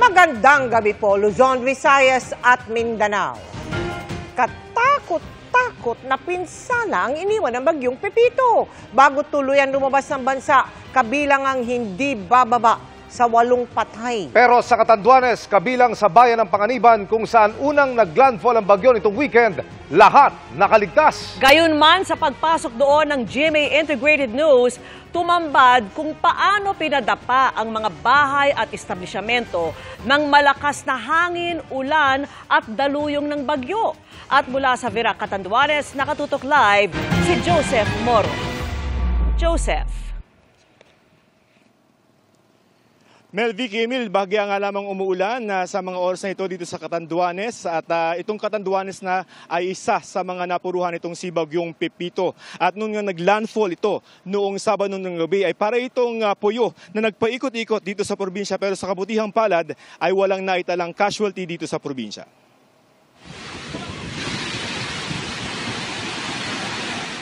Magandang gabi po, Luzon, Visayas at Mindanao. Katakot-takot na pinsala ang iniwan ng bagyong Pepito bago tuluyan lumabas ng bansa, kabilang ang hindi bababa sa 8 patay. Pero sa Catanduanes, kabilang sa bayan ng Panganiban kung saan unang naglandfall ang bagyo nitong weekend, lahat nakaligtas. Gayunman sa pagpasok doon ng GMA Integrated News, tumambad kung paano pinadapa ang mga bahay at establisyamento ng malakas na hangin, ulan at daluyong ng bagyo. At mula sa Virac, Catanduanes, nakatutok live si Joseph Moro. Joseph. Vicky Emil, bahagya nga lamang umuulan sa mga oras na ito dito sa Catanduanes at itong Catanduanes na ay isa sa mga napuruhan itong si Bagyong Pepito. At noon nga naglandfall ito noong Sabado ng gabi ay para itong puyo na nagpaikot-ikot dito sa probinsya, pero sa kabutihang palad ay walang naitalang casualty dito sa probinsya.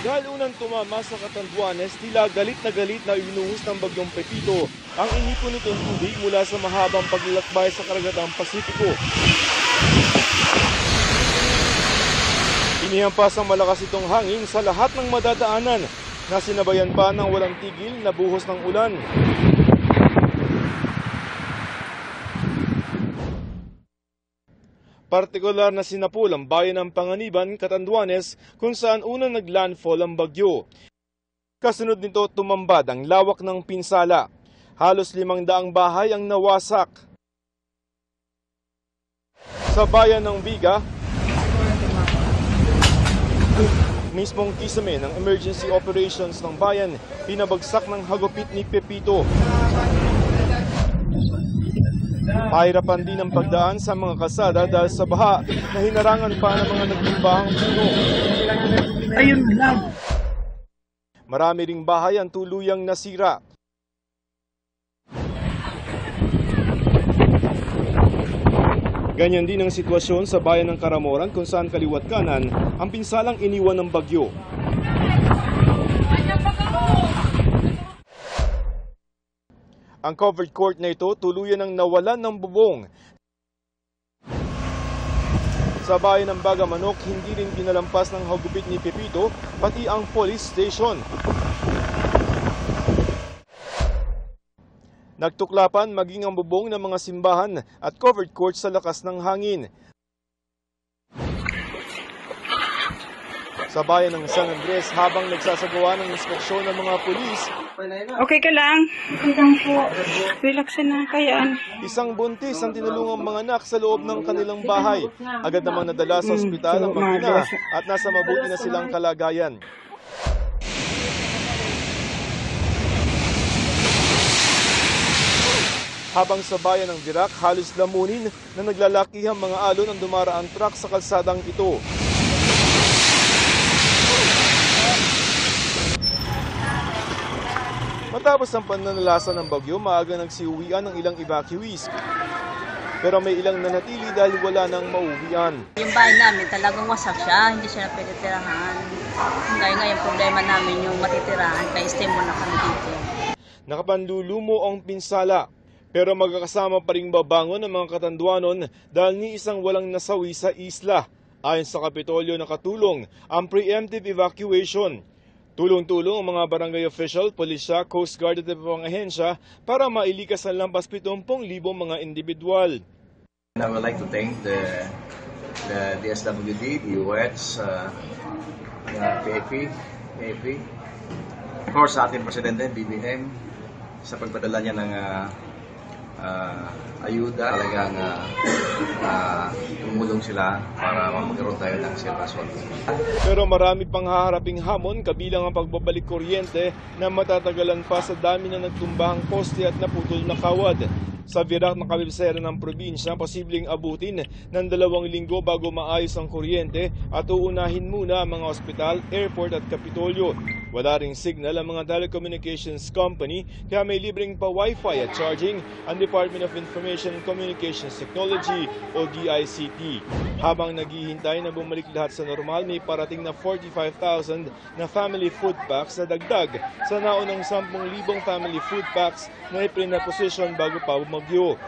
Dahil unang tumama sa Catanduanes, tila galit na ibinuhos ng Bagyong Pepito ang inipon nitong tubig mula sa mahabang paglalakbay sa karagatang Pasipiko. Inihampas ang malakas itong hangin sa lahat ng madadaanan na sinabayan pa ng walang tigil na buhos ng ulan. Partikular na sinapul ang bayan ng Panganiban, Catanduanes, kung saan unang naglandfall ang bagyo. Kasunod nito tumambad ang lawak ng pinsala. Halos 500 bahay ang nawasak. Sa bayan ng Viga, mismong kisame ng emergency operations ng bayan, pinabagsak ng hagupit ni Pepito. Pahirapan din ang pagdaan sa mga kalsada dahil sa baha na hinarangan pa ng mga nagtimbahang puno. Ayun lang. Marami ring bahay ang tuluyang nasira. Ganyan din ang sitwasyon sa bayan ng Karamoran kung saan kaliwat kanan ang pinsalang iniwan ng bagyo. Ang covered court na ito tuluyan ng nawalan ng bubong. Sa bayan ng Bagamanok, hindi rin pinalampas ng hagupit ni Pepito, pati ang police station. Nagtuklapan maging ang bubong ng mga simbahan at covered court sa lakas ng hangin. Sa bayan ng San Andres, habang nagsasagawa ng inspeksyon ng mga pulis, Okay ka lang? Okay lang po. Relax na, kayaan. isang buntis ang tinulungang mga anak sa loob ng kanilang bahay. Agad namang nadala sa ospital ang mag-ina at nasa mabuti na silang kalagayan. Habang sa bayan ng Virac, halos lamunin na naglalakihang mga alon ang dumaraang truck sa kalsadang ito. Matapos ang pananalasa ng bagyo, maaga nagsiuwian ng ilang evacuees. Pero may ilang nanatili dahil wala nang mauwian. Yung bahay namin talagang wasak siya, hindi siya napitirahan. Ngayon problema namin yung matitirahan, kaya stay muna kami dito. Nakapanlulumo ang pinsala, pero magkakasama pa ring babangon ng mga Catanduanon dahil ni isang walang nasawi sa isla. Ayon sa Kapitolyo, nakatulong ang preemptive evacuation. Tulong-tulong ang mga barangay official, pulisya, Coast Guard at ibang ahensya para mailikas ang lampas 70,000 mga individual. I would like to thank the DSWD, the UX, PAP, of course sa ating Presidente, BBM, sa pagpadala niya ng ayuda. Talagang tumulong sila para magkaroon tayo ng sitwasyon. Pero marami pang haharaping hamon, kabilang ang pagbabalik kuryente na matatagalan pa sa dami na nagtumbahang poste at naputol na kawad. Sa Virac na kabisera ng probinsya, posibleng abutin ng 2 linggo bago maayos ang kuryente at uunahin muna ang mga ospital, airport at Kapitolyo. Wala ring signal ang mga telecommunications company kaya may libreng pa-Wi-Fi at charging ang Department of Information and Communications Technology o DICT. Habang naghihintay na bumalik lahat sa normal, may parating na 45,000 na family food packs na dagdag sa naunang 10,000 family food packs na ipinaposisyon bago pa bumagyo.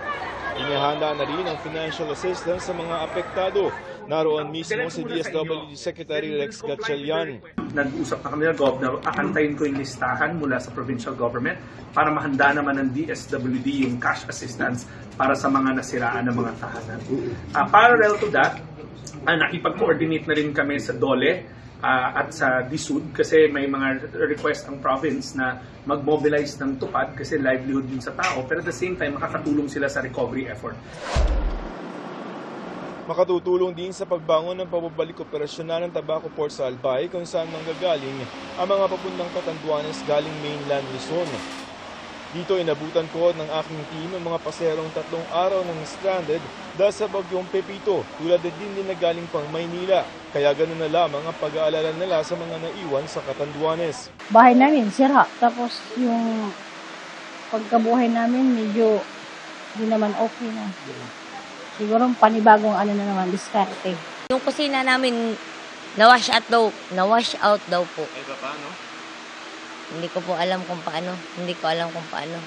Inihanda na rin ang financial assistance sa mga apektado. Naroon mismo si DSWD Secretary Rex Gatchalian. Nag-usap na kami na Governor, aantayin ko yung listahan mula sa provincial government para mahanda naman ng DSWD yung cash assistance para sa mga nasiraan ng mga tahanan. Parallel to that, nakipag-coordinate na rin kami sa DOLE at sa DSUD kasi may mga request ang province na mag-mobilize ng tupad kasi livelihood din sa tao, pero at the same time makakatulong sila sa recovery effort. Makatutulong din sa pagbangon ng pababalik operasyonan ng Tabaco Port sa Albay kung saan manggagaling ang mga papuntang Catanduanes galing mainland Luzon. Dito inabutan ko ng aking team ang mga paserong 3 araw ng stranded dahil sa bagyong Pepito, tulad din na galing pang Maynila. Kaya ganoon na lamang ang pag-aalala nila sa mga naiwan sa Catanduanes. Bahay namin sira, tapos yung pagkabuhay namin medyo di naman okay na. Siguro panibagong na naman, diskarte. Yung kusina namin, na-wash out daw po. Ay, paano? Hindi ko po alam kung paano. Hindi ko alam kung paano.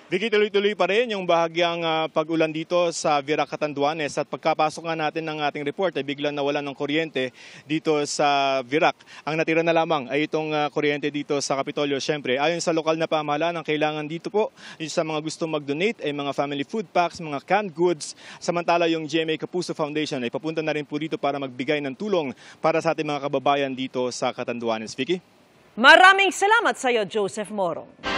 Vicky, tuloy-tuloy pa rin yung bahagyang pag-ulan dito sa Virac, Catanduanes at pagkapasok nga natin ng ating report ay biglang nawalan ng kuryente dito sa Virac. Ang natira na lamang ay itong kuryente dito sa Kapitolyo. Siyempre, ayon sa lokal na pamahalaan, ang kailangan dito po sa mga gusto mag-donate ay mga family food packs, mga canned goods. Samantala yung GMA Kapuso Foundation ay papunta na rin po dito para magbigay ng tulong para sa ating mga kababayan dito sa Catanduanes. Vicky? Maraming salamat sa iyo, Joseph Morong.